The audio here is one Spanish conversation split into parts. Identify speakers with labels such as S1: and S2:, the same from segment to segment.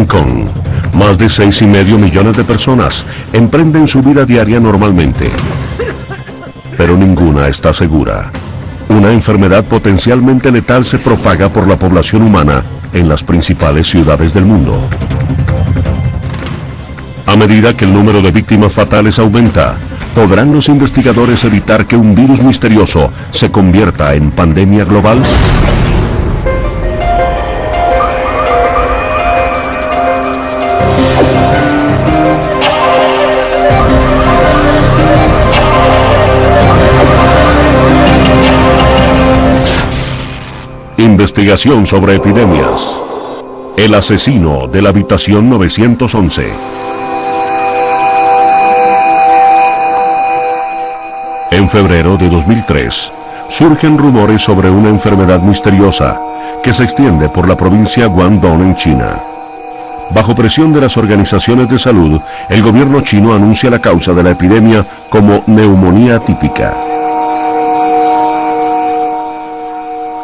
S1: Kong, más de 6,5 millones de personas emprenden su vida diaria normalmente. Pero ninguna está segura. Una enfermedad potencialmente letal se propaga por la población humana en las principales ciudades del mundo. A medida que el número de víctimas fatales aumenta, ¿podrán los investigadores evitar que un virus misterioso se convierta en pandemia global? Investigación sobre epidemias. El asesino de la habitación 911. En febrero de 2003, surgen rumores sobre una enfermedad misteriosa que se extiende por la provincia Guangdong en China. Bajo presión de las organizaciones de salud, el gobierno chino anuncia la causa de la epidemia como neumonía atípica.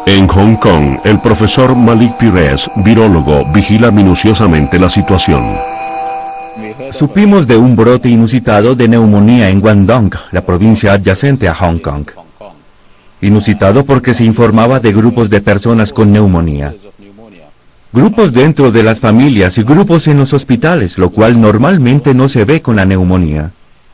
S1: En Hong Kong, el profesor Malik Pires, virólogo, vigila minuciosamente la situación.
S2: Supimos de un brote inusitado de neumonía en Guangdong, la provincia adyacente a Hong Kong. Inusitado porque se informaba de grupos de personas con neumonía. Grupos dentro de las familias y grupos en los hospitales, lo cual normalmente no se ve con la neumonía.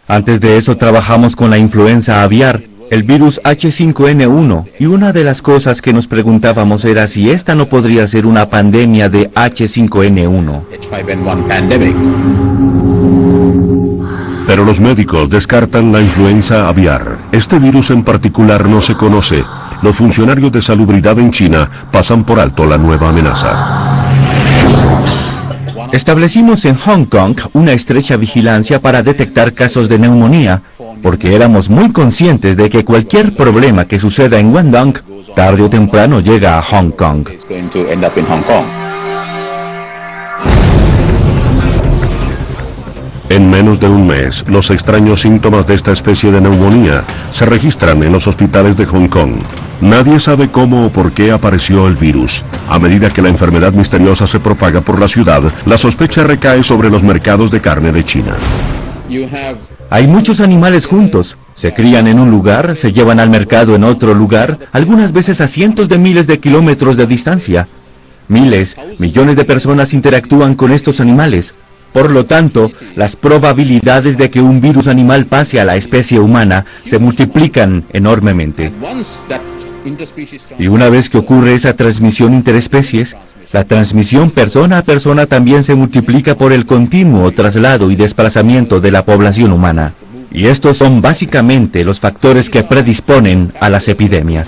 S2: Antes de eso trabajamos con la influenza aviar, el virus H5N1, y una de las cosas que nos preguntábamos era si esta no podría ser una pandemia de H5N1.
S1: Pero los médicos descartan la influenza aviar. Este virus en particular no se conoce. Los funcionarios de salubridad en China pasan por alto la nueva amenaza.
S2: Establecimos en Hong Kong una estrecha vigilancia para detectar casos de neumonía, porque éramos muy conscientes de que cualquier problema que suceda en Guangdong, tarde o temprano llega a Hong Kong.
S1: En menos de un mes, los extraños síntomas de esta especie de neumonía se registran en los hospitales de Hong Kong. Nadie sabe cómo o por qué apareció el virus. A medida que la enfermedad misteriosa se propaga por la ciudad, la sospecha recae sobre los mercados de carne de China.
S2: Hay muchos animales juntos. Se crían en un lugar, se llevan al mercado en otro lugar, algunas veces a cientos de miles de kilómetros de distancia. Miles, millones de personas interactúan con estos animales. Por lo tanto, las probabilidades de que un virus animal pase a la especie humana se multiplican enormemente. Y una vez que ocurre esa transmisión interespecies, la transmisión persona a persona también se multiplica por el continuo traslado y desplazamiento de la población humana. Y estos son básicamente los factores que predisponen a las epidemias.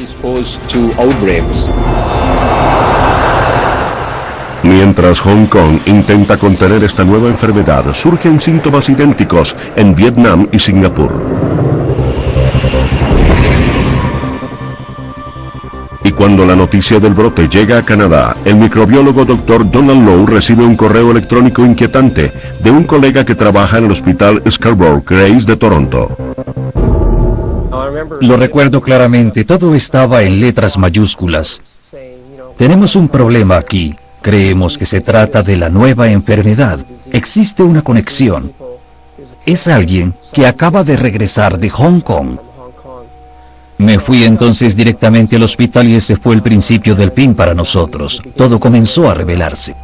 S1: Mientras Hong Kong intenta contener esta nueva enfermedad, surgen síntomas idénticos en Vietnam y Singapur. Y cuando la noticia del brote llega a Canadá, el microbiólogo Dr. Donald Lowe recibe un correo electrónico inquietante de un colega que trabaja en el hospital Scarborough Grace de Toronto.
S3: Lo recuerdo claramente, todo estaba en letras mayúsculas. Tenemos un problema aquí. Creemos que se trata de la nueva enfermedad. Existe una conexión. Es alguien que acaba de regresar de Hong Kong. Me fui entonces directamente al hospital y ese fue el principio del fin para nosotros. Todo comenzó a revelarse.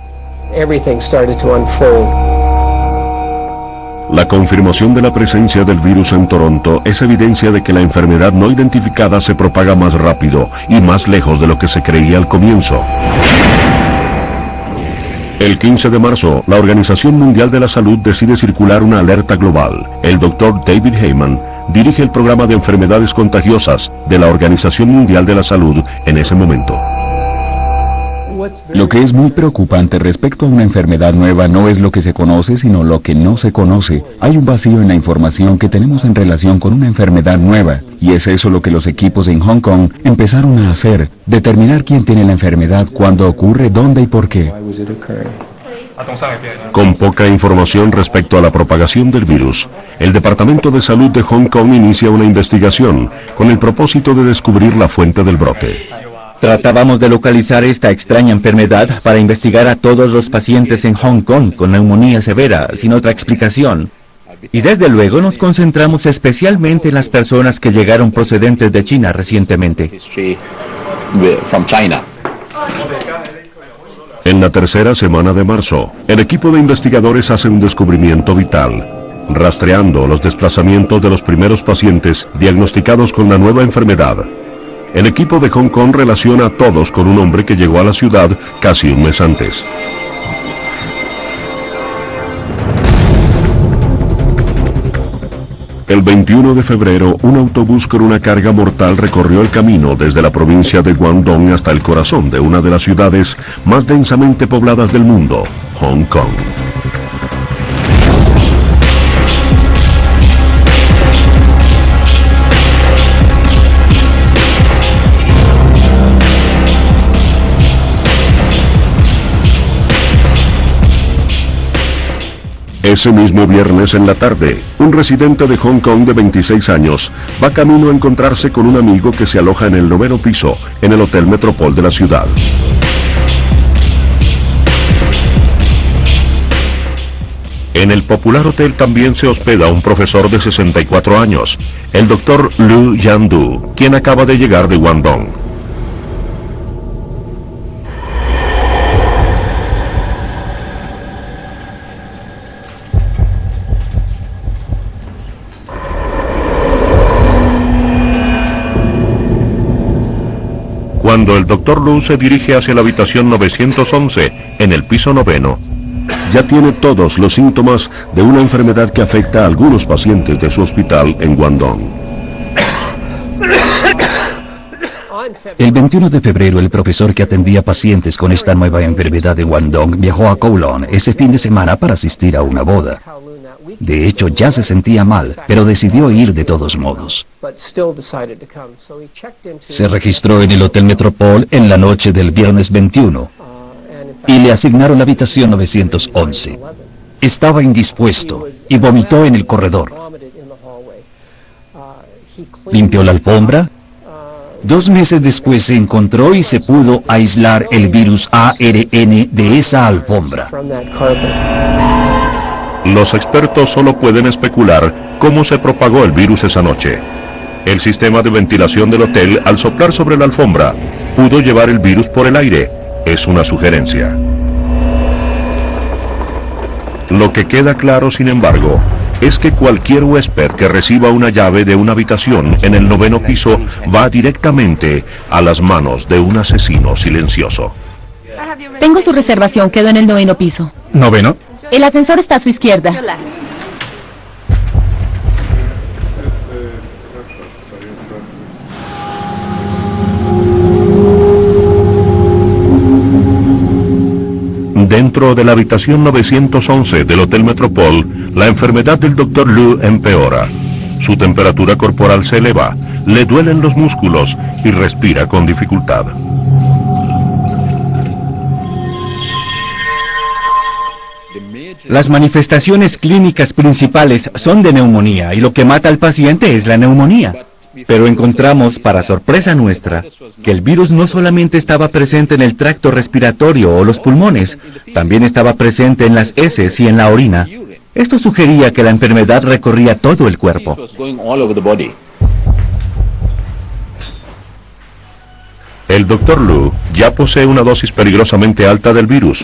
S1: La confirmación de la presencia del virus en Toronto es evidencia de que la enfermedad no identificada se propaga más rápido y más lejos de lo que se creía al comienzo. El 15 de marzo, la Organización Mundial de la Salud decide circular una alerta global. El Dr. David Heyman dirige el programa de enfermedades contagiosas de la Organización Mundial de la Salud en ese momento.
S4: Lo que es muy preocupante respecto a una enfermedad nueva no es lo que se conoce, sino lo que no se conoce. Hay un vacío en la información que tenemos en relación con una enfermedad nueva, y es eso lo que los equipos en Hong Kong empezaron a hacer, determinar quién tiene la enfermedad, cuándo ocurre, dónde y por qué.
S1: Con poca información respecto a la propagación del virus, el Departamento de Salud de Hong Kong inicia una investigación con el propósito de descubrir la fuente del brote.
S2: Tratábamos de localizar esta extraña enfermedad para investigar a todos los pacientes en Hong Kong con neumonía severa, sin otra explicación. Y desde luego nos concentramos especialmente en las personas que llegaron procedentes de China recientemente.
S1: En la tercera semana de marzo, el equipo de investigadores hace un descubrimiento vital, rastreando los desplazamientos de los primeros pacientes diagnosticados con la nueva enfermedad. El equipo de Hong Kong relaciona a todos con un hombre que llegó a la ciudad casi un mes antes. El 21 de febrero, un autobús con una carga mortal recorrió el camino desde la provincia de Guangdong hasta el corazón de una de las ciudades más densamente pobladas del mundo, Hong Kong. Ese mismo viernes en la tarde, un residente de Hong Kong de 26 años va camino a encontrarse con un amigo que se aloja en el 9º piso, en el Hotel Metropol de la ciudad. En el popular hotel también se hospeda un profesor de 64 años, el Dr. Liu Yandu, quien acaba de llegar de Guangdong. Cuando el Dr. Lu se dirige hacia la habitación 911, en el piso 9º, ya tiene todos los síntomas de una enfermedad que afecta a algunos pacientes de su hospital en Guangdong.
S3: El 21 de febrero, el profesor que atendía pacientes con esta nueva enfermedad de Guangdong viajó a Kowloon ese fin de semana para asistir a una boda. De hecho, ya se sentía mal, pero decidió ir de todos modos. Se registró en el Hotel Metropol en la noche del viernes 21 y le asignaron la habitación 911. Estaba indispuesto y vomitó en el corredor. Limpió la alfombra. 2 meses después se encontró y se pudo aislar el virus ARN de esa alfombra.
S1: Los expertos solo pueden especular cómo se propagó el virus esa noche. El sistema de ventilación del hotel, al soplar sobre la alfombra, pudo llevar el virus por el aire. Es una sugerencia. Lo que queda claro, sin embargo, es que cualquier huésped que reciba una llave de una habitación en el 9º piso va directamente a las manos de un asesino silencioso.
S5: Tengo su reservación, quedo en el 9º piso.
S2: ¿9º?
S5: El ascensor está a su izquierda.
S1: Dentro de la habitación 911 del Hotel Metropol, la enfermedad del Dr. Liu empeora. Su temperatura corporal se eleva, le duelen los músculos y respira con dificultad.
S2: Las manifestaciones clínicas principales son de neumonía y lo que mata al paciente es la neumonía. Pero encontramos, para sorpresa nuestra, que el virus no solamente estaba presente en el tracto respiratorio o los pulmones, también estaba presente en las heces y en la orina. Esto sugería que la enfermedad recorría todo el cuerpo.
S1: El Dr. Liu ya posee una dosis peligrosamente alta del virus,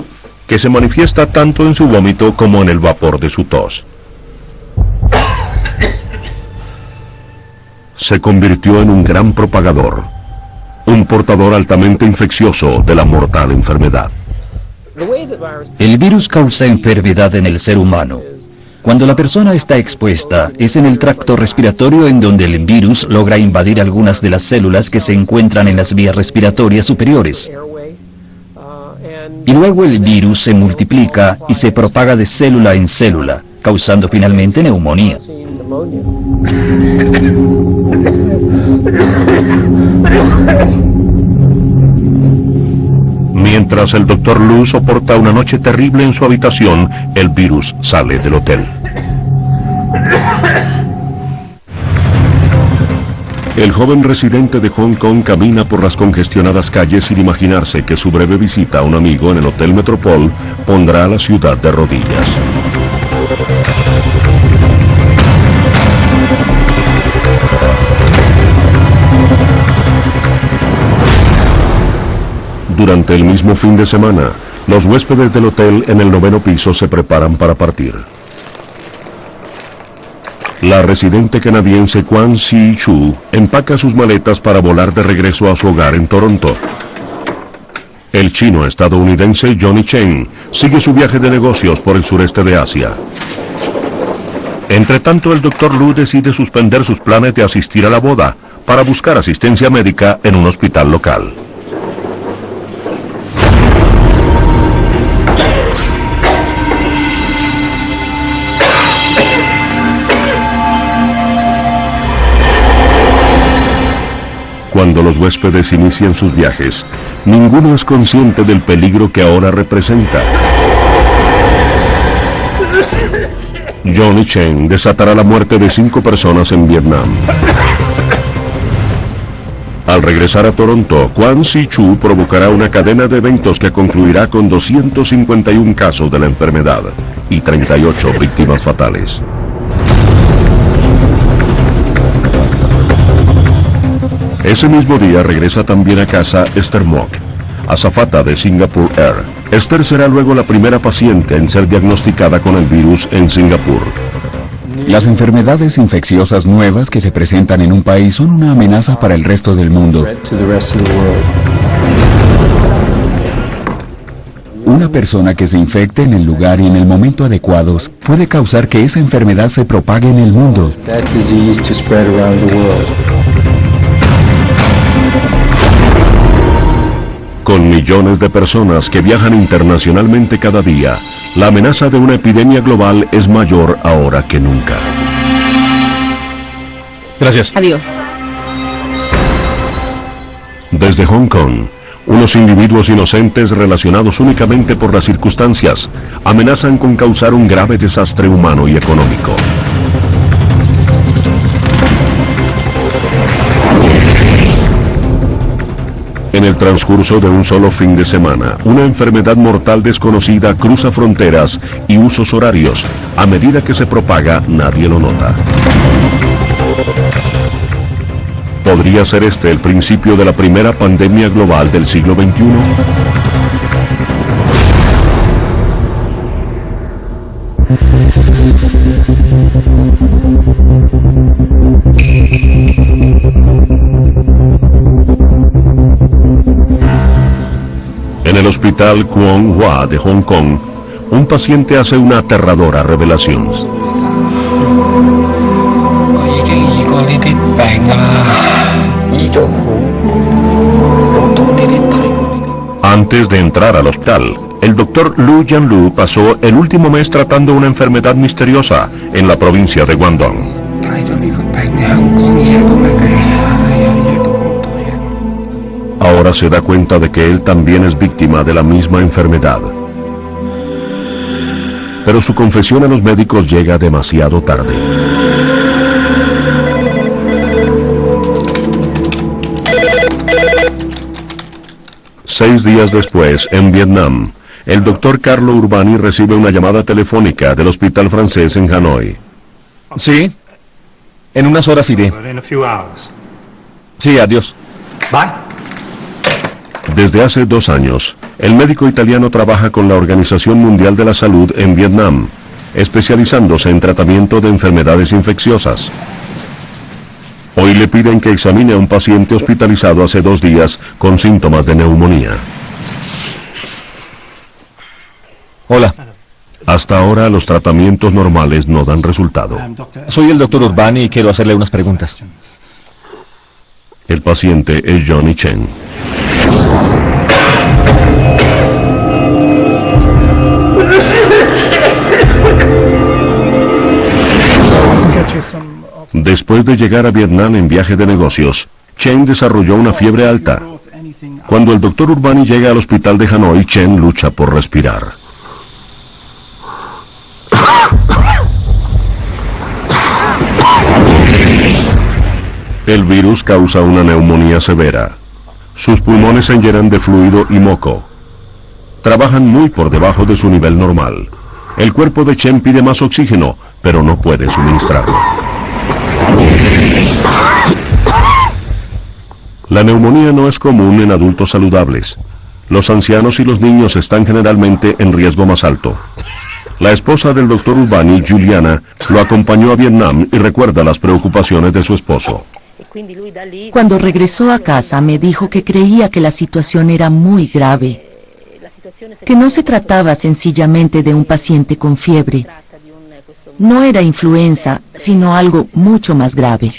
S1: que se manifiesta tanto en su vómito como en el vapor de su tos. Se convirtió en un gran propagador, un portador altamente infeccioso de la mortal enfermedad.
S3: El virus causa enfermedad en el ser humano. Cuando la persona está expuesta, es en el tracto respiratorio en donde el virus logra invadir algunas de las células que se encuentran en las vías respiratorias superiores. Y luego el virus se multiplica y se propaga de célula en célula, causando finalmente neumonía.
S1: Mientras el Dr. Liu soporta una noche terrible en su habitación, el virus sale del hotel. El joven residente de Hong Kong camina por las congestionadas calles sin imaginarse que su breve visita a un amigo en el Hotel Metropole pondrá a la ciudad de rodillas. Durante el mismo fin de semana, los huéspedes del hotel en el 9º piso se preparan para partir. La residente canadiense Kwan Si-Chu empaca sus maletas para volar de regreso a su hogar en Toronto. El chino estadounidense Johnny Chen sigue su viaje de negocios por el sureste de Asia. Entretanto, el Dr. Lu decide suspender sus planes de asistir a la boda para buscar asistencia médica en un hospital local. Cuando los huéspedes inician sus viajes, ninguno es consciente del peligro que ahora representa. Johnny Chen desatará la muerte de 5 personas en Vietnam. Al regresar a Toronto, Kwan Si-Chu provocará una cadena de eventos que concluirá con 251 casos de la enfermedad y 38 víctimas fatales. Ese mismo día regresa también a casa Esther Mok, azafata de Singapore Air. Esther será luego la primera paciente en ser diagnosticada con el virus en Singapur.
S4: Las enfermedades infecciosas nuevas que se presentan en un país son una amenaza para el resto del mundo. Una persona que se infecte en el lugar y en el momento adecuados puede causar que esa enfermedad se propague en el mundo.
S1: Con millones de personas que viajan internacionalmente cada día, la amenaza de una epidemia global es mayor ahora que nunca.
S2: Gracias.
S5: Adiós.
S1: Desde Hong Kong, unos individuos inocentes relacionados únicamente por las circunstancias amenazan con causar un grave desastre humano y económico. En el transcurso de un solo fin de semana, una enfermedad mortal desconocida cruza fronteras y usos horarios. A medida que se propaga, nadie lo nota. ¿Podría ser este el principio de la primera pandemia global del siglo XXI? En el hospital Kwong Hua de Hong Kong, un paciente hace una aterradora revelación. Antes de entrar al hospital, el doctor Lu Jianlu pasó el último mes tratando una enfermedad misteriosa en la provincia de Guangdong. Ahora se da cuenta de que él también es víctima de la misma enfermedad. Pero su confesión a los médicos llega demasiado tarde. Seis días después, en Vietnam, el doctor Carlo Urbani recibe una llamada telefónica del hospital francés en Hanoi.
S2: Sí, en unas horas iré. Sí, adiós.
S1: Desde hace 2 años, el médico italiano trabaja con la Organización Mundial de la Salud en Vietnam, especializándose en tratamiento de enfermedades infecciosas. Hoy le piden que examine a un paciente hospitalizado hace 2 días con síntomas de neumonía.
S2: Hola.
S1: Hasta ahora los tratamientos normales no dan resultado.
S2: Soy el doctor Urbani y quiero hacerle unas preguntas.
S1: El paciente es Johnny Chen. Después de llegar a Vietnam en viaje de negocios, Chen desarrolló una fiebre alta. Cuando el doctor Urbani llega al hospital de Hanoi, Chen lucha por respirar. El virus causa una neumonía severa. Sus pulmones se llenan de fluido y moco. Trabajan muy por debajo de su nivel normal. El cuerpo de Chen pide más oxígeno, pero no puede suministrarlo. La neumonía no es común en adultos saludables. Los ancianos y los niños están generalmente en riesgo más alto. La esposa del Dr. Urbani, Juliana, lo acompañó a Vietnam y recuerda las preocupaciones de su esposo.
S5: Cuando regresó a casa me dijo que creía que la situación era muy grave, que no se trataba sencillamente de un paciente con fiebre. No era influenza, sino algo mucho más grave.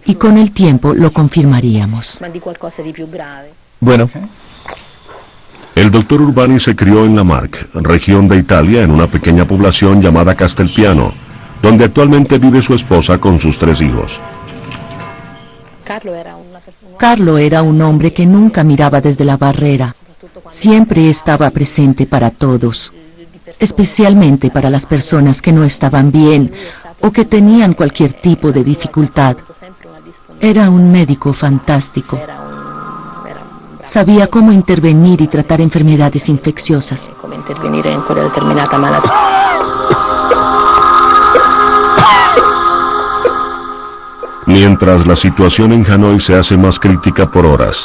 S5: Y con el tiempo lo confirmaríamos.
S2: Bueno.
S1: El Dr. Urbani se crió en La Marque, región de Italia, en una pequeña población llamada Castelpiano, donde actualmente vive su esposa con sus 3 hijos.
S5: Carlo era un hombre que nunca miraba desde la barrera. Siempre estaba presente para todos, especialmente para las personas que no estaban bien o que tenían cualquier tipo de dificultad. Era un médico fantástico. Sabía cómo intervenir y tratar enfermedades infecciosas.
S1: Mientras la situación en Hanoi se hace más crítica por horas.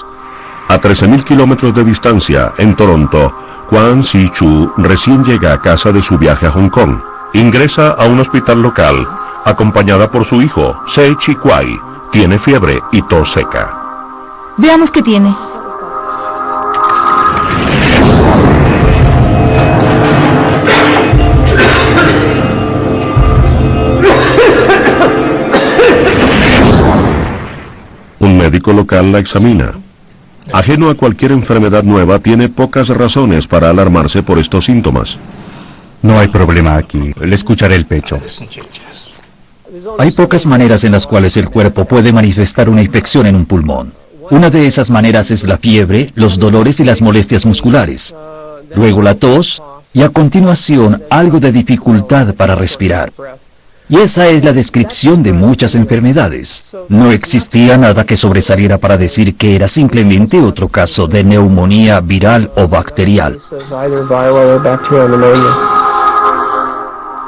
S1: A 13.000 kilómetros de distancia, en Toronto, Kwan Si-Chu recién llega a casa de su viaje a Hong Kong. Ingresa a un hospital local, acompañada por su hijo, Se Chi-Kwai. Tiene fiebre y tos seca.
S5: Veamos qué tiene.
S1: Un médico local la examina. Ajeno a cualquier enfermedad nueva, tiene pocas razones para alarmarse por estos síntomas.
S2: No hay problema aquí. Le escucharé el pecho.
S3: Hay pocas maneras en las cuales el cuerpo puede manifestar una infección en un pulmón. Una de esas maneras es la fiebre, los dolores y las molestias musculares. Luego la tos y a continuación algo de dificultad para respirar. Y esa es la descripción de muchas enfermedades. No existía nada que sobresaliera para decir que era simplemente otro caso de neumonía viral o bacterial.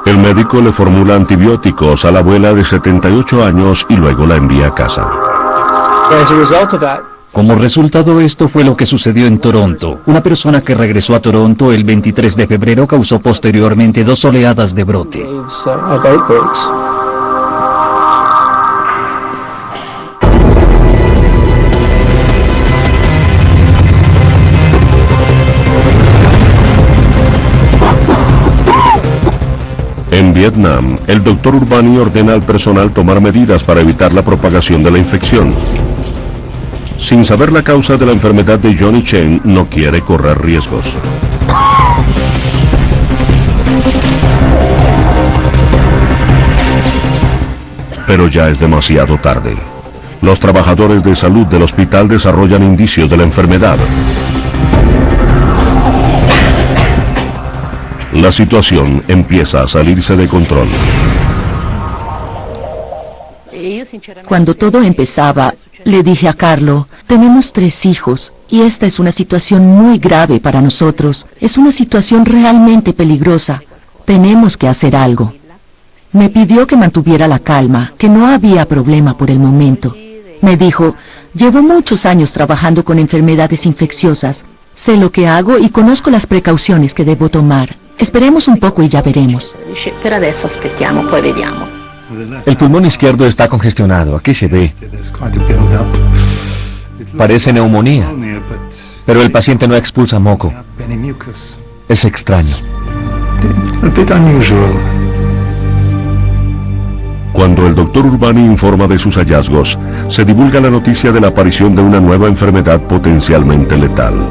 S1: El médico le formula antibióticos a la abuela de 78 años y luego la envía a casa.
S3: Como resultado, esto fue lo que sucedió en Toronto. Una persona que regresó a Toronto el 23 de febrero causó posteriormente 2 oleadas de brote.
S1: En Vietnam, el Dr. Urbani ordena al personal tomar medidas para evitar la propagación de la infección. Sin saber la causa de la enfermedad de Johnny Chen, no quiere correr riesgos. Pero ya es demasiado tarde. Los trabajadores de salud del hospital desarrollan indicios de la enfermedad. La situación empieza a salirse de control.
S5: Cuando todo empezaba, le dije a Carlo, tenemos 3 hijos y esta es una situación muy grave para nosotros. Es una situación realmente peligrosa. Tenemos que hacer algo. Me pidió que mantuviera la calma, que no había problema por el momento. Me dijo, llevo muchos años trabajando con enfermedades infecciosas. Sé lo que hago y conozco las precauciones que debo tomar. Esperemos un poco y ya veremos.
S2: El pulmón izquierdo está congestionado. Aquí se ve. Parece neumonía. Pero el paciente no expulsa moco. Es extraño.
S1: Cuando el Dr. Urbani informa de sus hallazgos, se divulga la noticia de la aparición de una nueva enfermedad potencialmente letal.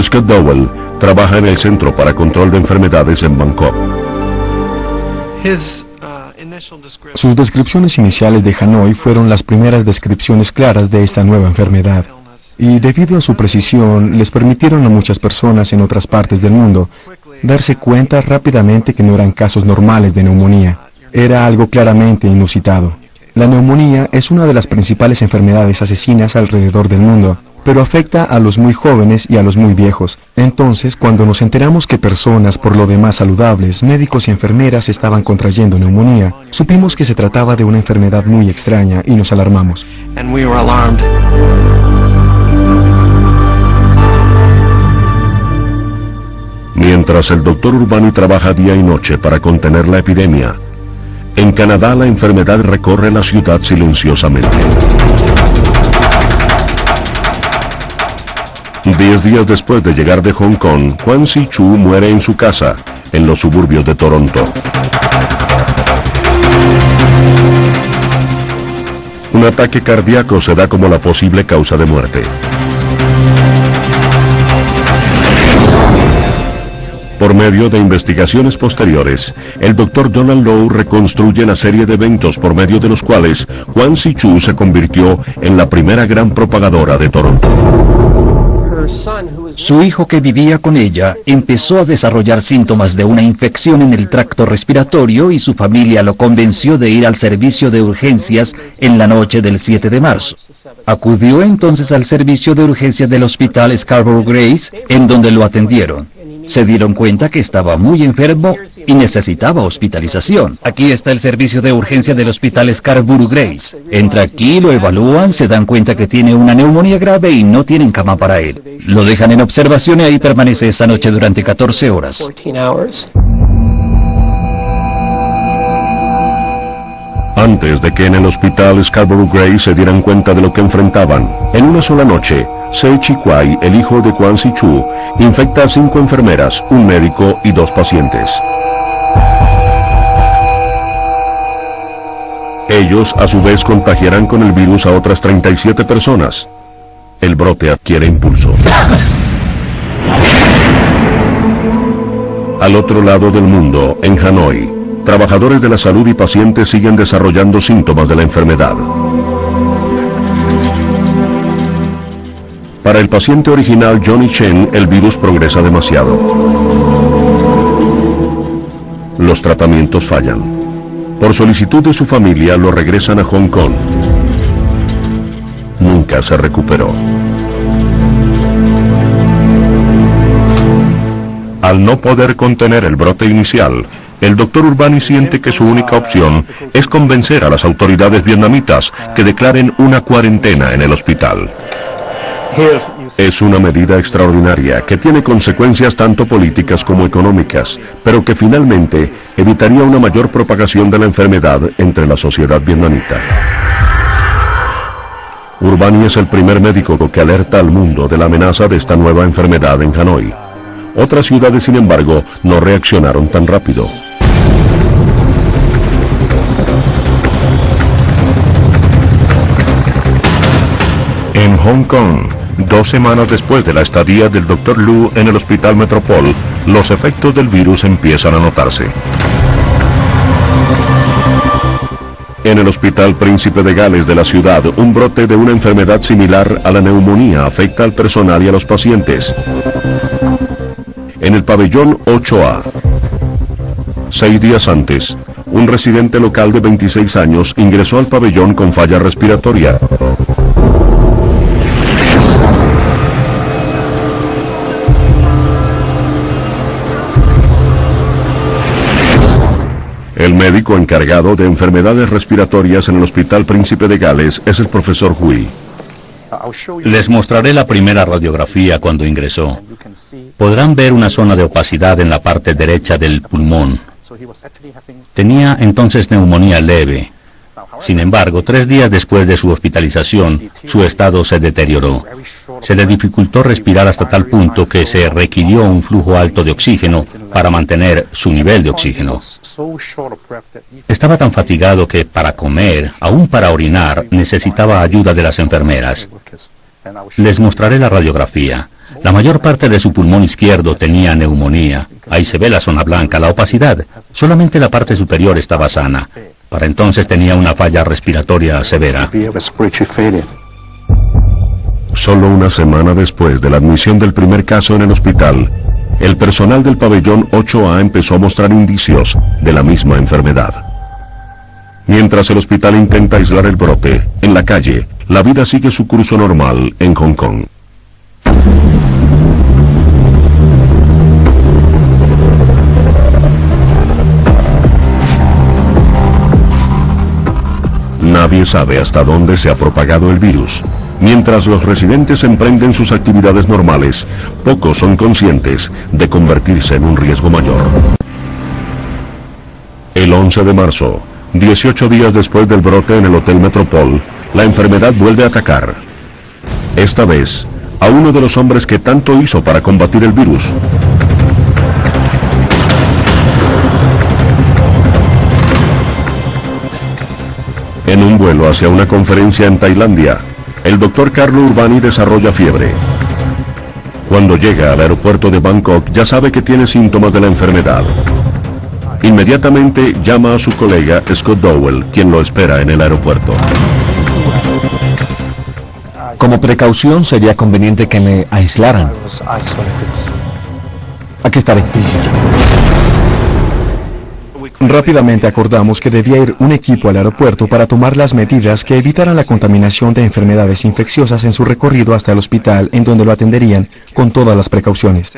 S1: Scott Dowell trabaja en el Centro para Control de Enfermedades en Bangkok.
S6: Sus descripciones iniciales de Hanoi fueron las primeras descripciones claras de esta nueva enfermedad, y debido a su precisión les permitieron a muchas personas en otras partes del mundo darse cuenta rápidamente que no eran casos normales de neumonía, era algo claramente inusitado. La neumonía es una de las principales enfermedades asesinas alrededor del mundo, pero afecta a los muy jóvenes y a los muy viejos. Entonces, cuando nos enteramos que personas por lo demás saludables, médicos y enfermeras estaban contrayendo neumonía, supimos que se trataba de una enfermedad muy extraña y nos alarmamos.
S1: Mientras el doctor Urbani trabaja día y noche para contener la epidemia, en Canadá la enfermedad recorre la ciudad silenciosamente. 10 días después de llegar de Hong Kong, Kwan Si-Chu muere en su casa, en los suburbios de Toronto. Un ataque cardíaco se da como la posible causa de muerte. Por medio de investigaciones posteriores, el Dr. Donald Low reconstruye la serie de eventos por medio de los cuales Kwan Si-Chu se convirtió en la primera gran propagadora de Toronto.
S3: Su hijo, que vivía con ella, empezó a desarrollar síntomas de una infección en el tracto respiratorio y su familia lo convenció de ir al servicio de urgencias en la noche del 7 de marzo. Acudió entonces al servicio de urgencias del hospital Scarborough Grace, en donde lo atendieron. Se dieron cuenta que estaba muy enfermo y necesitaba hospitalización. Aquí está el servicio de urgencia del hospital Scarborough Grace. Entra aquí, lo evalúan, se dan cuenta que tiene una neumonía grave y no tienen cama para él. Lo dejan en observación y ahí permanece esa noche durante 14 horas.
S1: Antes de que en el hospital Scarborough Grace se dieran cuenta de lo que enfrentaban, en una sola noche, Se Chi-Kwai, el hijo de Kwan Si-Chu, infecta a 5 enfermeras, un médico y 2 pacientes. Ellos, a su vez, contagiarán con el virus a otras 37 personas. El brote adquiere impulso. Al otro lado del mundo, en Hanoi, trabajadores de la salud y pacientes siguen desarrollando síntomas de la enfermedad. Para el paciente original Johnny Chen, el virus progresa demasiado. Los tratamientos fallan. Por solicitud de su familia, lo regresan a Hong Kong. Nunca se recuperó. Al no poder contener el brote inicial, el Dr. Urbani siente que su única opción es convencer a las autoridades vietnamitas que declaren una cuarentena en el hospital. Es una medida extraordinaria que tiene consecuencias tanto políticas como económicas, pero que finalmente evitaría una mayor propagación de la enfermedad entre la sociedad vietnamita. Urbani es el primer médico que alerta al mundo de la amenaza de esta nueva enfermedad en Hanoi. Otras ciudades, sin embargo, no reaccionaron tan rápido. En Hong Kong, 2 semanas después de la estadía del Dr. Lu en el Hospital Metropol, los efectos del virus empiezan a notarse. En el Hospital Príncipe de Gales de la ciudad, un brote de una enfermedad similar a la neumonía afecta al personal y a los pacientes. En el pabellón 8A, 6 días antes, un residente local de 26 años ingresó al pabellón con falla respiratoria. El médico encargado de enfermedades respiratorias en el Hospital Príncipe de Gales es el profesor Hui.
S2: Les mostraré la primera radiografía cuando ingresó. Podrán ver una zona de opacidad en la parte derecha del pulmón. Tenía entonces neumonía leve. Sin embargo, 3 días después de su hospitalización, su estado se deterioró. Se le dificultó respirar hasta tal punto que se requirió un flujo alto de oxígeno para mantener su nivel de oxígeno. Estaba tan fatigado que para comer, aún para orinar, necesitaba ayuda de las enfermeras. Les mostraré la radiografía. La mayor parte de su pulmón izquierdo tenía neumonía. Ahí se ve la zona blanca, la opacidad. Solamente la parte superior estaba sana. Para entonces tenía una falla respiratoria severa.
S1: Solo una semana después de la admisión del primer caso en el hospital, el personal del pabellón 8A empezó a mostrar indicios de la misma enfermedad. Mientras el hospital intenta aislar el brote, en la calle, la vida sigue su curso normal en Hong Kong. Nadie sabe hasta dónde se ha propagado el virus. Mientras los residentes emprenden sus actividades normales, pocos son conscientes de convertirse en un riesgo mayor. El 11 de marzo, 18 días después del brote en el Hotel Metropol, la enfermedad vuelve a atacar. Esta vez, a uno de los hombres que tanto hizo para combatir el virus. En un vuelo hacia una conferencia en Tailandia, el doctor Carlo Urbani desarrolla fiebre. Cuando llega al aeropuerto de Bangkok ya sabe que tiene síntomas de la enfermedad. Inmediatamente llama a su colega Scott Dowell, quien lo espera en el aeropuerto.
S2: Como precaución sería conveniente que me aislaran. Aquí estaré.
S6: Rápidamente acordamos que debía ir un equipo al aeropuerto para tomar las medidas que evitaran la contaminación de enfermedades infecciosas en su recorrido hasta el hospital, en donde lo atenderían con todas las precauciones.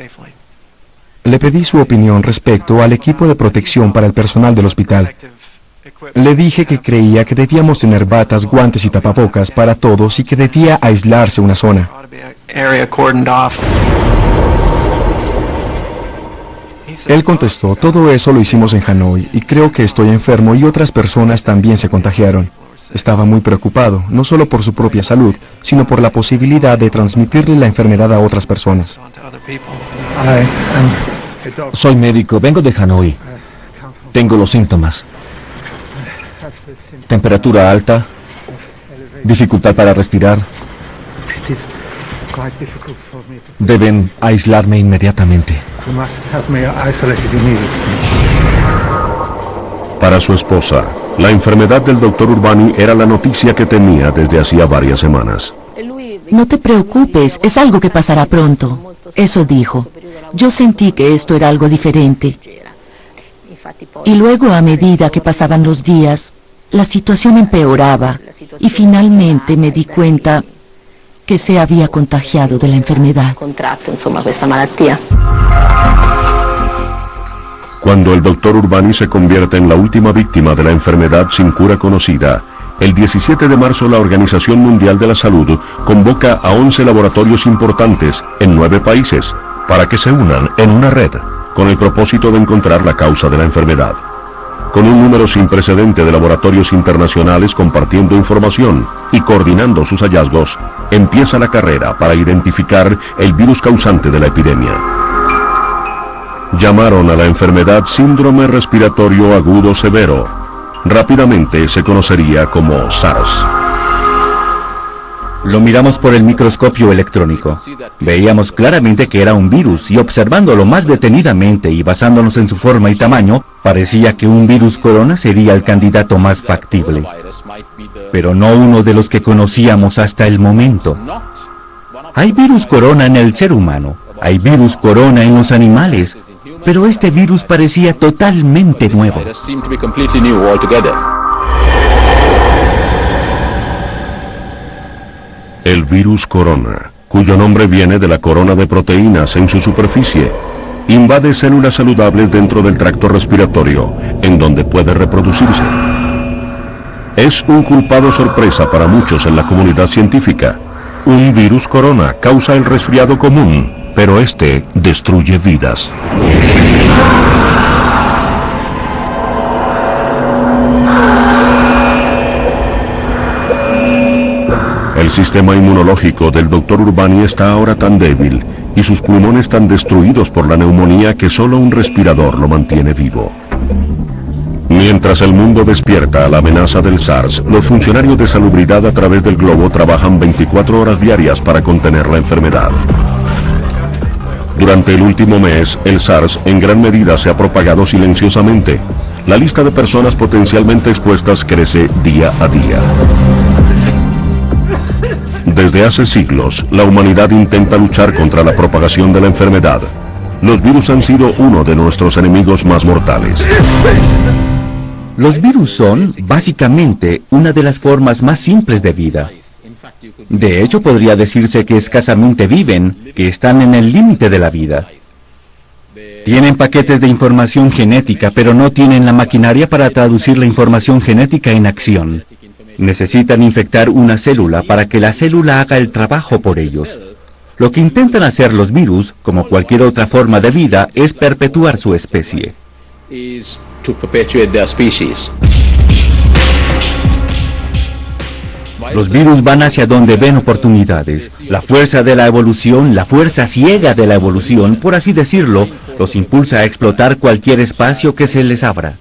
S6: Le pedí su opinión respecto al equipo de protección para el personal del hospital. Le dije que creía que debíamos tener batas, guantes y tapabocas para todos y que debía aislarse una zona. Él contestó, todo eso lo hicimos en Hanoi y creo que estoy enfermo y otras personas también se contagiaron. Estaba muy preocupado, no solo por su propia salud, sino por la posibilidad de transmitirle la enfermedad a otras personas.
S2: Soy médico, vengo de Hanoi. Tengo los síntomas. Temperatura alta, dificultad para respirar. Deben aislarme inmediatamente.
S1: Para su esposa, la enfermedad del doctor Urbani era la noticia que temía desde hacía varias semanas.
S5: No te preocupes, es algo que pasará pronto. Eso dijo. Yo sentí que esto era algo diferente. Y luego, a medida que pasaban los días, la situación empeoraba y finalmente me di cuenta que se había contagiado de la enfermedad.
S1: Cuando el doctor Urbani se convierte en la última víctima de la enfermedad sin cura conocida, el 17 de marzo la Organización Mundial de la Salud convoca a 11 laboratorios importantes en 9 países para que se unan en una red con el propósito de encontrar la causa de la enfermedad. Con un número sin precedente de laboratorios internacionales compartiendo información y coordinando sus hallazgos, empieza la carrera para identificar el virus causante de la epidemia. Llamaron a la enfermedad síndrome respiratorio agudo severo. Rápidamente se conocería como SARS.
S2: Lo miramos por el microscopio electrónico. Veíamos claramente que era un virus y observándolo más detenidamente y basándonos en su forma y tamaño, parecía que un virus corona sería el candidato más factible. Pero no uno de los que conocíamos hasta el momento. Hay virus corona en el ser humano, hay virus corona en los animales, pero este virus parecía totalmente nuevo.
S1: El virus corona, cuyo nombre viene de la corona de proteínas en su superficie, invade células saludables dentro del tracto respiratorio, en donde puede reproducirse. Es un culpado sorpresa para muchos en la comunidad científica. Un virus corona causa el resfriado común, pero este destruye vidas. El sistema inmunológico del doctor Urbani está ahora tan débil y sus pulmones tan destruidos por la neumonía que solo un respirador lo mantiene vivo. Mientras el mundo despierta a la amenaza del SARS, los funcionarios de salubridad a través del globo trabajan 24 horas diarias para contener la enfermedad. Durante el último mes, el SARS en gran medida se ha propagado silenciosamente. La lista de personas potencialmente expuestas crece día a día. Desde hace siglos, la humanidad intenta luchar contra la propagación de la enfermedad. Los virus han sido uno de nuestros enemigos más mortales.
S2: Los virus son, básicamente, una de las formas más simples de vida. De hecho, podría decirse que escasamente viven, que están en el límite de la vida. Tienen paquetes de información genética, pero no tienen la maquinaria para traducir la información genética en acción. Necesitan infectar una célula para que la célula haga el trabajo por ellos. Lo que intentan hacer los virus, como cualquier otra forma de vida, es perpetuar su especie. Los virus van hacia donde ven oportunidades. La fuerza de la evolución, la fuerza ciega de la evolución, por así decirlo, los impulsa a explotar cualquier espacio que se les abra.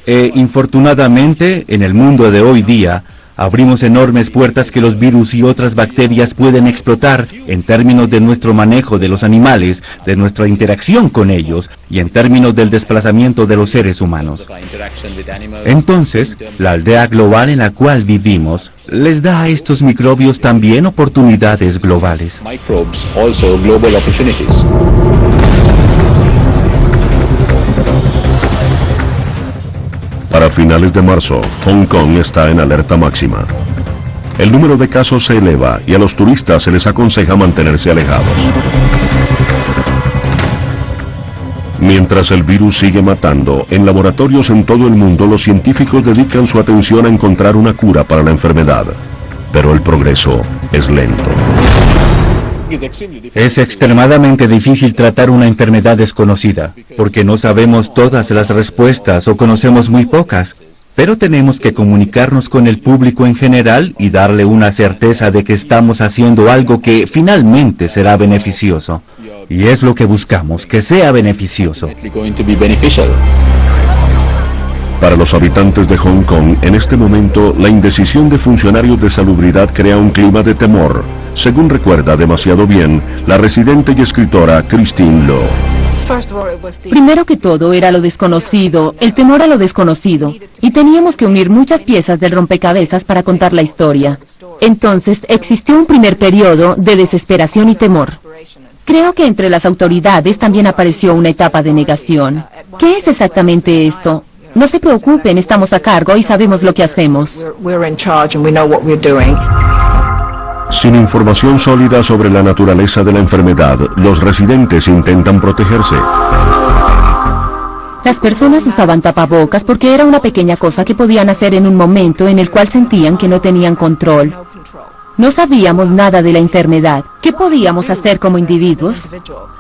S2: Infortunadamente, en el mundo de hoy día, abrimos enormes puertas que los virus y otras bacterias pueden explotar en términos de nuestro manejo de los animales, de nuestra interacción con ellos y en términos del desplazamiento de los seres humanos. Entonces, la aldea global en la cual vivimos les da a estos microbios también oportunidades globales.
S1: Para finales de marzo, Hong Kong está en alerta máxima. El número de casos se eleva y a los turistas se les aconseja mantenerse alejados. Mientras el virus sigue matando, en laboratorios en todo el mundo los científicos dedican su atención a encontrar una cura para la enfermedad. Pero el progreso es lento.
S2: Es extremadamente difícil tratar una enfermedad desconocida, porque no sabemos todas las respuestas o conocemos muy pocas, pero tenemos que comunicarnos con el público en general y darle una certeza de que estamos haciendo algo que finalmente será beneficioso. Y es lo que buscamos, que sea beneficioso.
S1: Para los habitantes de Hong Kong, en este momento, la indecisión de funcionarios de salubridad crea un clima de temor, según recuerda demasiado bien la residente y escritora Christine Law.
S5: Primero que todo era lo desconocido, el temor a lo desconocido, y teníamos que unir muchas piezas del rompecabezas para contar la historia. Entonces existió un primer periodo de desesperación y temor. Creo que entre las autoridades también apareció una etapa de negación. ¿Qué es exactamente esto? No se preocupen, estamos a cargo y sabemos lo que hacemos.
S1: Sin información sólida sobre la naturaleza de la enfermedad, los residentes intentan protegerse.
S5: Las personas usaban tapabocas porque era una pequeña cosa que podían hacer en un momento en el cual sentían que no tenían control. No sabíamos nada de la enfermedad. ¿Qué podíamos hacer como individuos?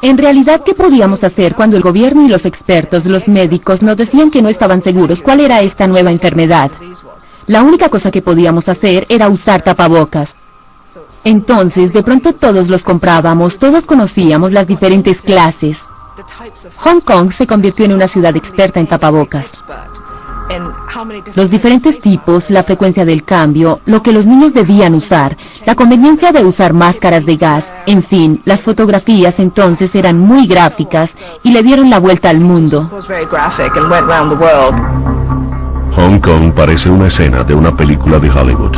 S5: En realidad, ¿qué podíamos hacer cuando el gobierno y los expertos, los médicos, nos decían que no estaban seguros cuál era esta nueva enfermedad? La única cosa que podíamos hacer era usar tapabocas. Entonces, de pronto todos los comprábamos, todos conocíamos las diferentes clases. Hong Kong se convirtió en una ciudad experta en tapabocas. Los diferentes tipos, la frecuencia del cambio, lo que los niños debían usar, la conveniencia de usar máscaras de gas, en fin, las fotografías entonces eran muy gráficas y le dieron la vuelta al mundo.
S1: Hong Kong parece una escena de una película de Hollywood.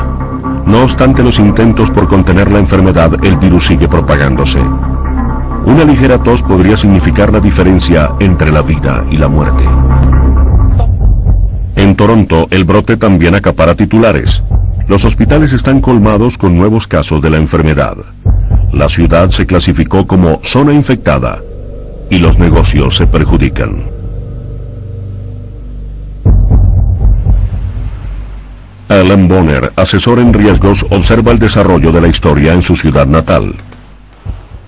S1: No obstante los intentos por contener la enfermedad, el virus sigue propagándose. Una ligera tos podría significar la diferencia entre la vida y la muerte. En Toronto, el brote también acapara titulares. Los hospitales están colmados con nuevos casos de la enfermedad. La ciudad se clasificó como zona infectada y los negocios se perjudican. Alan Bonner, asesor en riesgos, observa el desarrollo de la historia en su ciudad natal.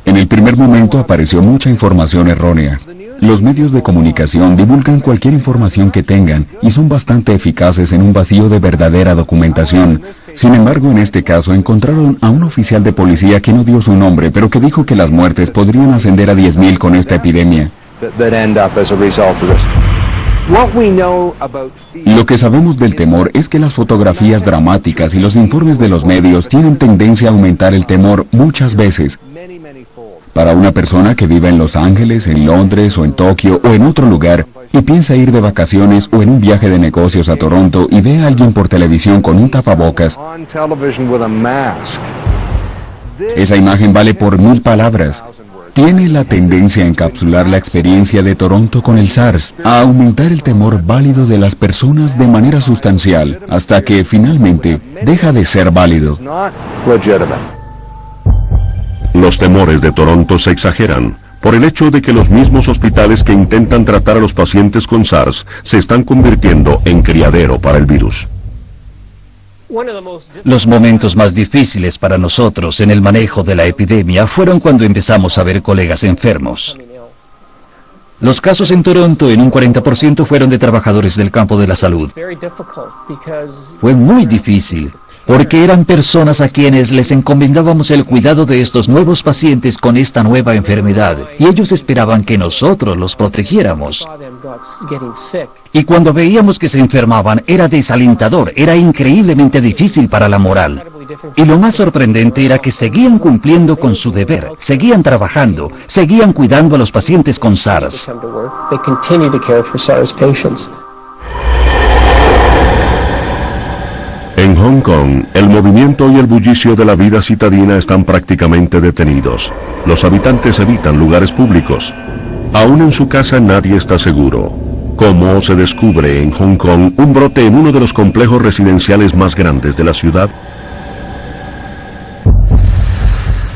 S4: En el primer momento apareció mucha información errónea. Los medios de comunicación divulgan cualquier información que tengan y son bastante eficaces en un vacío de verdadera documentación. Sin embargo, en este caso encontraron a un oficial de policía que no dio su nombre, pero que dijo que las muertes podrían ascender a 10,000 con esta epidemia. Lo que sabemos del temor es que las fotografías dramáticas y los informes de los medios tienen tendencia a aumentar el temor muchas veces. Para una persona que vive en Los Ángeles, en Londres o en Tokio o en otro lugar y piensa ir de vacaciones o en un viaje de negocios a Toronto y ve a alguien por televisión con un tapabocas, esa imagen vale por 1000 palabras. tiene la tendencia a encapsular la experiencia de Toronto con el SARS, a aumentar el temor válido de las personas de manera sustancial, hasta que finalmente deja de ser válido.
S1: Los temores de Toronto se exageran por el hecho de que los mismos hospitales que intentan tratar a los pacientes con SARS se están convirtiendo en criadero para el virus.
S3: Los momentos más difíciles para nosotros en el manejo de la epidemia fueron cuando empezamos a ver colegas enfermos. Los casos en Toronto en un 40% fueron de trabajadores del campo de la salud. Fue muy difícil, porque eran personas a quienes les encomendábamos el cuidado de estos nuevos pacientes con esta nueva enfermedad, y ellos esperaban que nosotros los protegiéramos. Y cuando veíamos que se enfermaban, era desalentador, era increíblemente difícil para la moral. Y lo más sorprendente era que seguían cumpliendo con su deber, seguían trabajando, seguían cuidando a los pacientes con SARS.
S1: En Hong Kong, el movimiento y el bullicio de la vida citadina están prácticamente detenidos. Los habitantes evitan lugares públicos. Aún en su casa nadie está seguro. ¿Cómo se descubre en Hong Kong un brote en uno de los complejos residenciales más grandes de la ciudad?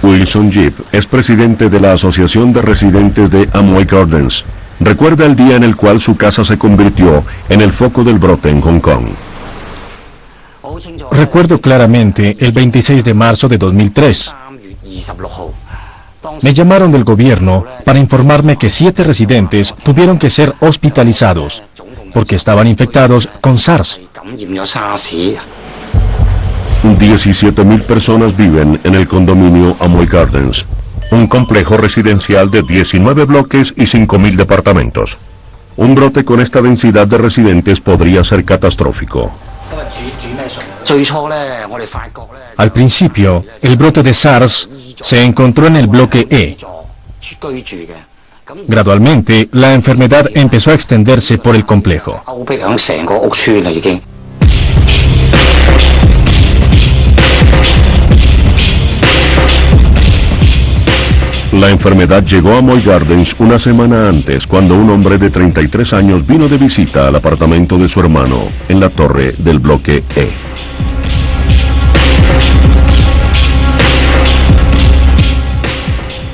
S1: Wilson Yip es presidente de la Asociación de Residentes de Amoy Gardens. Recuerda el día en el cual su casa se convirtió en el foco del brote en Hong Kong.
S6: Recuerdo claramente el 26 de marzo de 2003. Me llamaron del gobierno para informarme que 7 residentes tuvieron que ser hospitalizados porque estaban infectados con SARS.
S1: 17.000 personas viven en el condominio Amoy Gardens, un complejo residencial de 19 bloques y 5.000 departamentos. Un brote con esta densidad de residentes podría ser catastrófico.
S6: Al principio, el brote de SARS se encontró en el bloque E. Gradualmente, la enfermedad empezó a extenderse por el complejo.
S1: La enfermedad llegó a Amoy Gardens una semana antes, cuando un hombre de 33 años vino de visita al apartamento de su hermano en la torre del bloque E.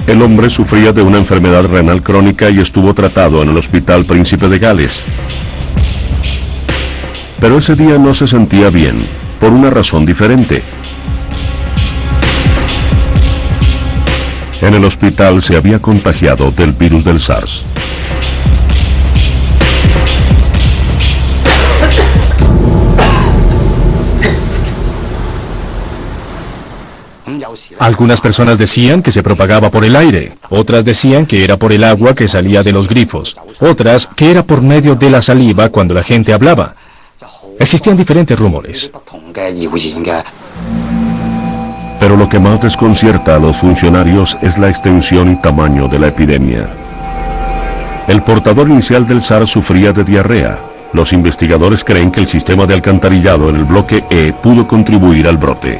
S1: El hombre sufría de una enfermedad renal crónica y estuvo tratado en el Hospital Príncipe de Gales. Pero ese día no se sentía bien, por una razón diferente. En el hospital se había contagiado del virus del SARS.
S6: Algunas personas decían que se propagaba por el aire, otras decían que era por el agua que salía de los grifos, otras que era por medio de la saliva cuando la gente hablaba. Existían diferentes rumores.
S1: Pero lo que más desconcierta a los funcionarios es la extensión y tamaño de la epidemia. El portador inicial del SARS sufría de diarrea. Los investigadores creen que el sistema de alcantarillado en el bloque E pudo contribuir al brote.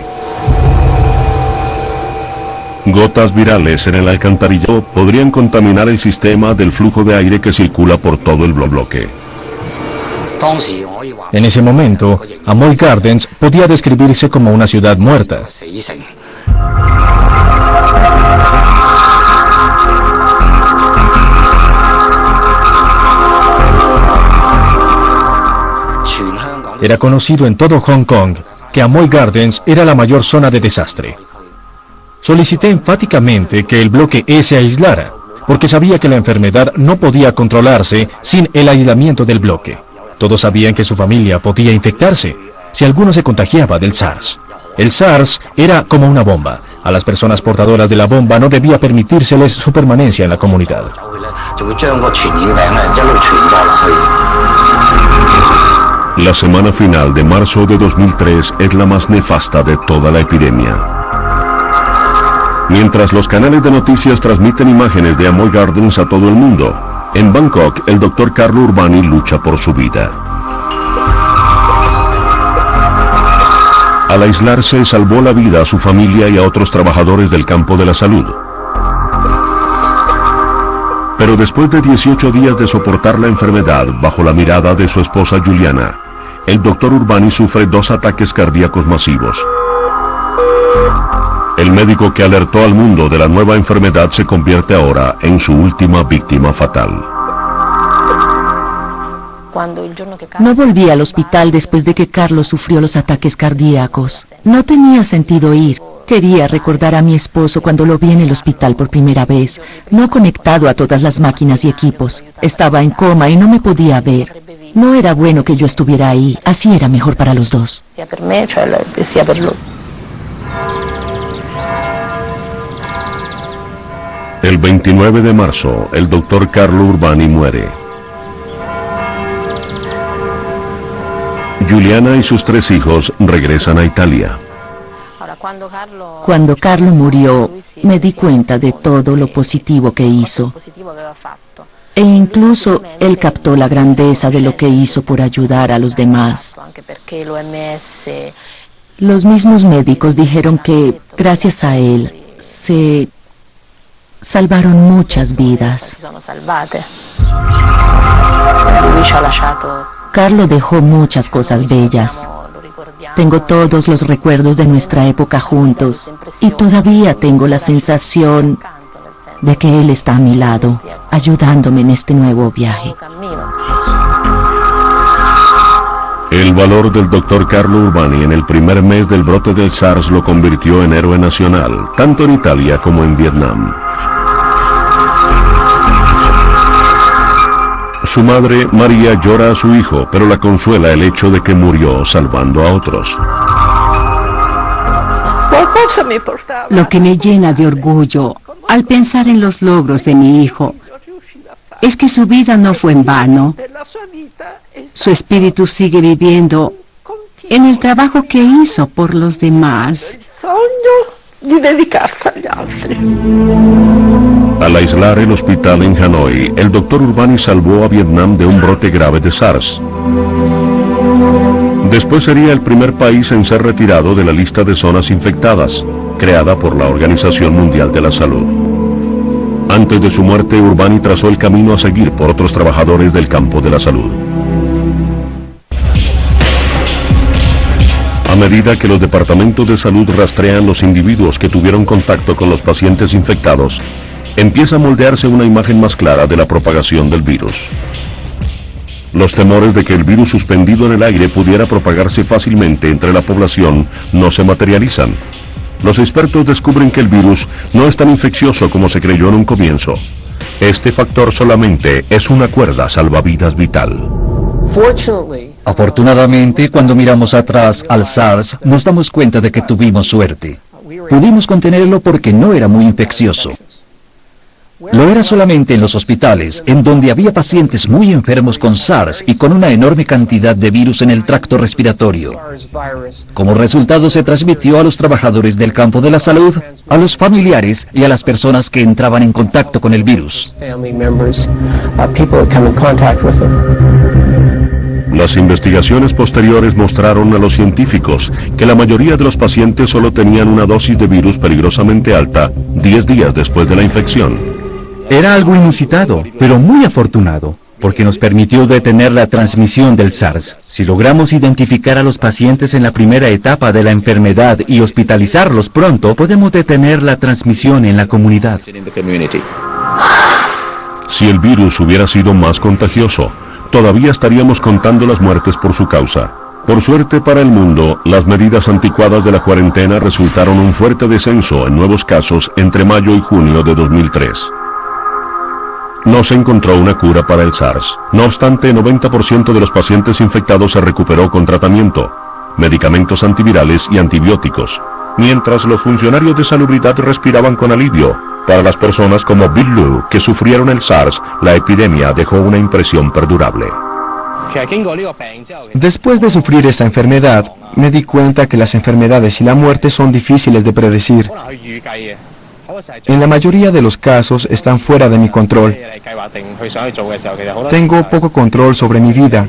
S1: Gotas virales en el alcantarillado podrían contaminar el sistema del flujo de aire que circula por todo el bloque.
S6: En ese momento, Amoy Gardens podía describirse como una ciudad muerta. Era conocido en todo Hong Kong que Amoy Gardens era la mayor zona de desastre. Solicité enfáticamente que el bloque E se aislara, porque sabía que la enfermedad no podía controlarse sin el aislamiento del bloque. Todos sabían que su familia podía infectarse si alguno se contagiaba del SARS. El SARS era como una bomba. A las personas portadoras de la bomba no debía permitírseles su permanencia en la comunidad.
S1: La semana final de marzo de 2003 es la más nefasta de toda la epidemia. Mientras los canales de noticias transmiten imágenes de Amoy Gardens a todo el mundo, en Bangkok el Dr. Carlo Urbani lucha por su vida. Al aislarse salvó la vida a su familia y a otros trabajadores del campo de la salud. Pero después de 18 días de soportar la enfermedad bajo la mirada de su esposa Juliana, el doctor Urbani sufre 2 ataques cardíacos masivos. El médico que alertó al mundo de la nueva enfermedad se convierte ahora en su última víctima fatal.
S5: No volví al hospital después de que Carlos sufrió los ataques cardíacos. No tenía sentido ir. Quería recordar a mi esposo cuando lo vi en el hospital por primera vez, no conectado a todas las máquinas y equipos. Estaba en coma y no me podía ver. No era bueno que yo estuviera ahí, así era mejor para los dos.
S1: El 29 de marzo, el doctor Carlo Urbani muere. Juliana y sus 3 hijos regresan a Italia.
S5: Cuando Carlo murió, me di cuenta de todo lo positivo que hizo. E incluso él captó la grandeza de lo que hizo por ayudar a los demás. Los mismos médicos dijeron que, gracias a él, se salvaron muchas vidas. Carlo dejó muchas cosas bellas. Tengo todos los recuerdos de nuestra época juntos y todavía tengo la sensación de que él está a mi lado, ayudándome en este nuevo viaje.
S1: El valor del doctor Carlo Urbani en el primer mes del brote del SARS lo convirtió en héroe nacional, tanto en Italia como en Vietnam. Su madre, María, llora a su hijo, pero la consuela el hecho de que murió salvando a otros.
S7: Lo que me llena de orgullo al pensar en los logros de mi hijo es que su vida no fue en vano. Su espíritu sigue viviendo en el trabajo que hizo por los demás.
S1: Al aislar el hospital en Hanoi, el doctor Urbani salvó a Vietnam de un brote grave de SARS. Después sería el primer país en ser retirado de la lista de zonas infectadas, creada por la Organización Mundial de la Salud. Antes de su muerte, Urbani trazó el camino a seguir por otros trabajadores del campo de la salud. A medida que los departamentos de salud rastrean los individuos que tuvieron contacto con los pacientes infectados, empieza a moldearse una imagen más clara de la propagación del virus. Los temores de que el virus suspendido en el aire pudiera propagarse fácilmente entre la población no se materializan. Los expertos descubren que el virus no es tan infeccioso como se creyó en un comienzo. Este factor solamente es una cuerda salvavidas vital.
S3: Afortunadamente, cuando miramos atrás al SARS, nos damos cuenta de que tuvimos suerte. Pudimos contenerlo porque no era muy infeccioso. Lo era solamente en los hospitales, en donde había pacientes muy enfermos con SARS y con una enorme cantidad de virus en el tracto respiratorio. Como resultado, se transmitió a los trabajadores del campo de la salud, a los familiares y a las personas que entraban en contacto con el virus.
S1: Las investigaciones posteriores mostraron a los científicos que la mayoría de los pacientes solo tenían una dosis de virus peligrosamente alta 10 días después de la infección.
S2: Era algo inusitado, pero muy afortunado, porque nos permitió detener la transmisión del SARS. Si logramos identificar a los pacientes en la primera etapa de la enfermedad y hospitalizarlos pronto, podemos detener la transmisión en la comunidad.
S1: Si el virus hubiera sido más contagioso, todavía estaríamos contando las muertes por su causa. Por suerte para el mundo, las medidas anticuadas de la cuarentena resultaron un fuerte descenso en nuevos casos entre mayo y junio de 2003. No se encontró una cura para el SARS. No obstante, 90% de los pacientes infectados se recuperó con tratamiento, medicamentos antivirales y antibióticos, mientras los funcionarios de salubridad respiraban con alivio. Para las personas como Bill Lu, que sufrieron el SARS, la epidemia dejó una impresión perdurable.
S6: Después de sufrir esta enfermedad, me di cuenta que las enfermedades y la muerte son difíciles de predecir. En la mayoría de los casos están fuera de mi control. Tengo poco control sobre mi vida,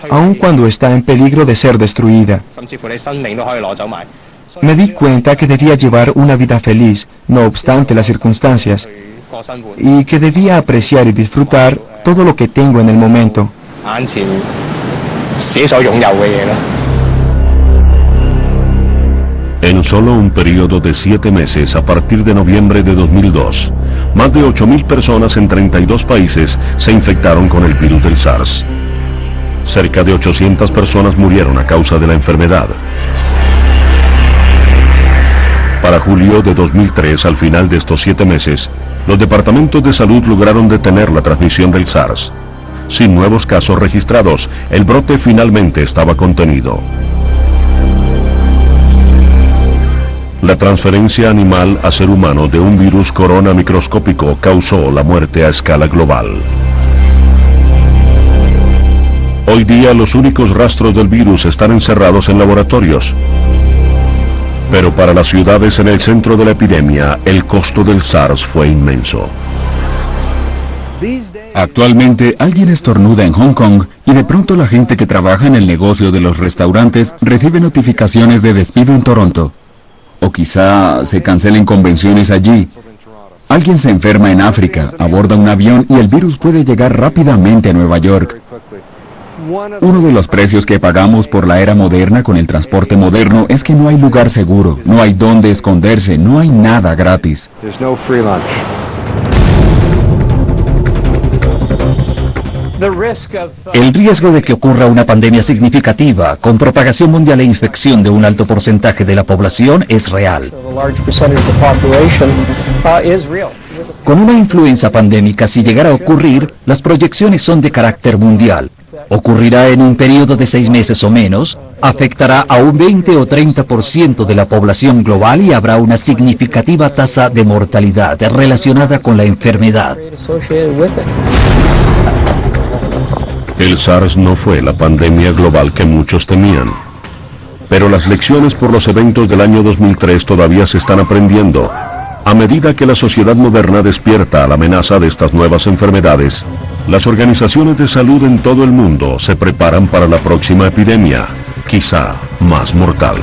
S6: aun cuando está en peligro de ser destruida. Me di cuenta que debía llevar una vida feliz, no obstante las circunstancias. y que debía apreciar y disfrutar todo lo que tengo en el momento.
S1: En solo un periodo de 7 meses, a partir de noviembre de 2002, más de 8.000 personas en 32 países se infectaron con el virus del SARS. Cerca de 800 personas murieron a causa de la enfermedad. Para julio de 2003, al final de estos 7 meses, los departamentos de salud lograron detener la transmisión del SARS. Sin nuevos casos registrados, el brote finalmente estaba contenido. La transferencia animal a ser humano de un virus corona microscópico causó la muerte a escala global. Hoy día los únicos rastros del virus están encerrados en laboratorios. Pero para las ciudades en el centro de la epidemia, el costo del SARS fue inmenso.
S4: Actualmente alguien estornuda en Hong Kong y de pronto la gente que trabaja en el negocio de los restaurantes recibe notificaciones de despido en Toronto. O quizá se cancelen convenciones allí. Alguien se enferma en África, aborda un avión y el virus puede llegar rápidamente a Nueva York. Uno de los precios que pagamos por la era moderna con el transporte moderno es que no hay lugar seguro, no hay dónde esconderse, no hay nada gratis.
S3: El riesgo de que ocurra una pandemia significativa, con propagación mundial e infección de un alto porcentaje de la población, es real. Con una influenza pandémica, si llegara a ocurrir, las proyecciones son de carácter mundial. Ocurrirá en un periodo de 6 meses o menos, afectará a un 20 o 30% de la población global y habrá una significativa tasa de mortalidad relacionada con la enfermedad.
S1: El SARS no fue la pandemia global que muchos temían. Pero las lecciones por los eventos del año 2003 todavía se están aprendiendo. A medida que la sociedad moderna despierta a la amenaza de estas nuevas enfermedades, las organizaciones de salud en todo el mundo se preparan para la próxima epidemia, quizá más mortal.